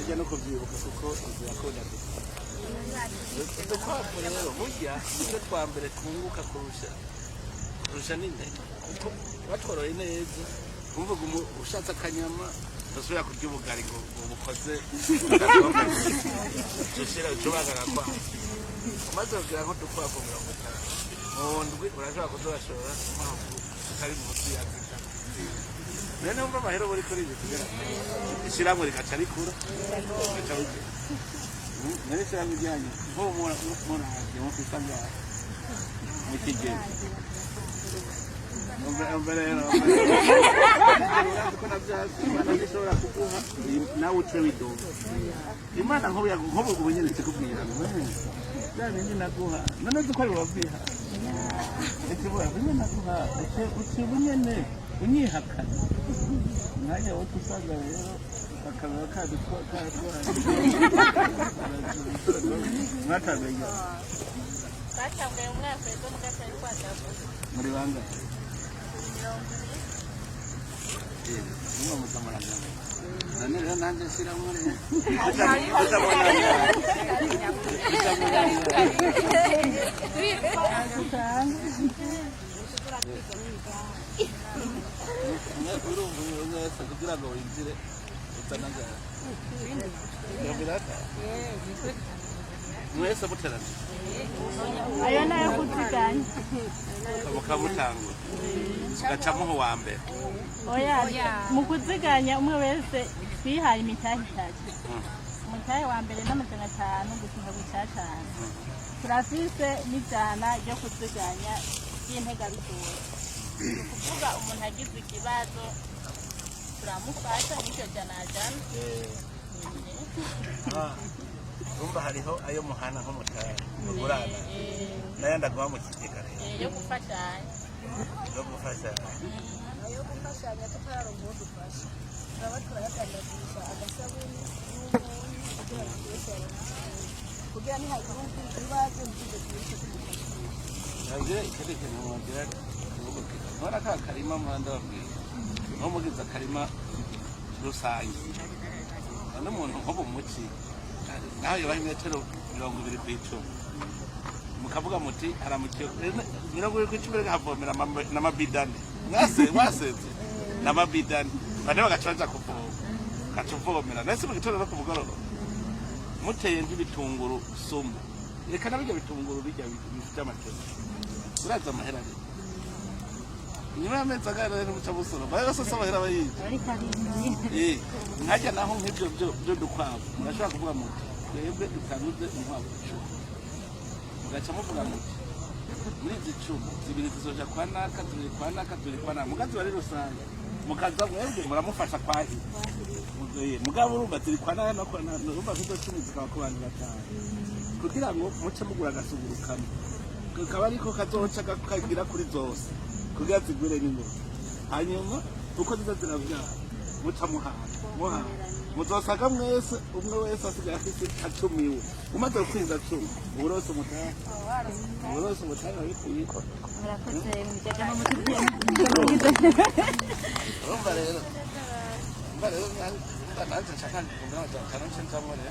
burya no kubyibuka kuko uzakunda udukwavu rero burya nibyo twa mbere twunguka kurusha n'intege kuko batworoye neza umvuga ushatse akanyama udasubira kurya ubugari ngo bukoze ushira ucubagara kwa umaze kugira ngo udukwavu 50 mu ndwi urashobora kuzashora utari munsi ya zita rero umva amahero buri kuri ibi kugira ishyirahamwe rikaca rikura rikaca rujya nari ishyirahamwe ijyanye nko munahagiye mu kwisanga mu kigero umva rero ko nabyatsi imana ishobora kuguha nawe uce widoga imana nk'ubu ubunyene kikubwira bya bindi naguha none uzi ko ari wabiha ekibura bimwe naguha uce ubunyene unyihakana mwanya wo kusaga rero bakaba kadutwara mwatabenga batambaye umwaka w'ejo mugatari kwatavuga muri banga niba muzamarana nane rero nanjye nshyira muri kugira ngo winjire utanagara mwese muterana ayo nayo kutiganya mukamutangura gacamuho wa mbere oya mu kuziganya umwe wese twihaye imitahe itatu umutahe wa mbere n'500 gushika ku cyatanu turafise n'ijana ryo kuziganya y'intega bitoya kuvuga umuntu agize ikibazo turamufasha n'icyo jana urumva hariho ayo muhana nk'umutahe mugurana n'ayandi aguha mu kigega yo gufashanya ayo gufashanya tutararonka uwo dufasha turaba turayatangagisha agasabuni n'umunyu kugira ngo tuyeshyire kugira nihagira ibibazo ntitujye tubifashisha nabyo ikerekeye mu nzira nkora ka karima muhanda wabwiye nko mugize akarima rusange n'umuntu nko mu muci naho yobaho imetero 20 ku icumi mukavuga muti haramukiye 20 ku icumi havomera n'amabidane mwaseze n'amabidane bane bagacaja kuvoma gacuvomera nese mu gitondo no ku mugoroba muteye nk'ibitunguru sumu reka nabyo bitunguru bijya by'amateke uraza amahera rero inyuma y'amezi agana rero muca busoro bayo sose amahera bayizi nkajya naho nk'ibyo byo dukwavu ndashobora kuvuga muti twebwe dutanuze inkwavu 10 mugaca muvuga muti muri izi 10 zibiri zizoja kwa naka zibiri kwa naka zibiri kwa naka mugazi bari rusange mukaza mwebwe muramufasha kwahi mugabo urumva ziri kwa naka no kwa naka urumva zizo 10 zikaba ku bantu batanu kugira ngo muce mugura agasugurukamo kakaba ariko kazoca kagira kuri zose kugira zigwire n'ingo hanyuma uko ziza ziravyara muca muhana muzosaga mwese umwe wese asigaye afise 10 umaze kwiza 10 uburose umutahe babikuyiko murakoze mujyaga mu mutuye urumva rero nanjye nshaka kumbura cyane nshaka muri